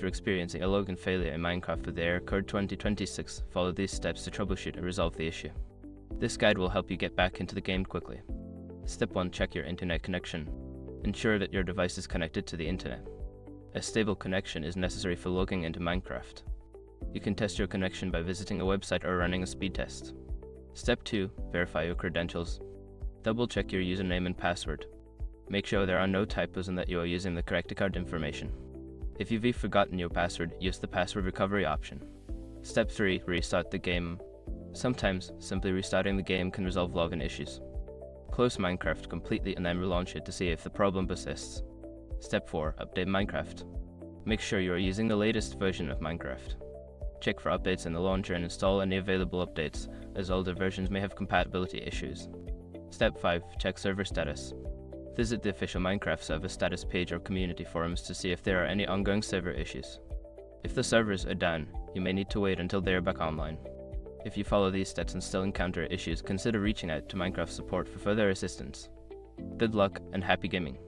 you're experiencing a login failure in Minecraft with the error code 2026, follow these steps to troubleshoot and resolve the issue. This guide will help you get back into the game quickly. Step 1. Check your internet connection. Ensure that your device is connected to the internet. A stable connection is necessary for logging into Minecraft. You can test your connection by visiting a website or running a speed test. Step 2. Verify your credentials. Double check your username and password. Make sure there are no typos and that you are using the correct account information. If you've forgotten your password, use the password recovery option. Step 3. Restart the game. Sometimes, simply restarting the game can resolve login issues. Close Minecraft completely and then relaunch it to see if the problem persists. Step 4. Update Minecraft. Make sure you are using the latest version of Minecraft. Check for updates in the launcher and install any available updates, as older versions may have compatibility issues. Step 5. Check server status. Visit the official Minecraft server status page or community forums to see if there are any ongoing server issues. If the servers are down, you may need to wait until they are back online. If you follow these steps and still encounter issues, consider reaching out to Minecraft support for further assistance. Good luck and happy gaming!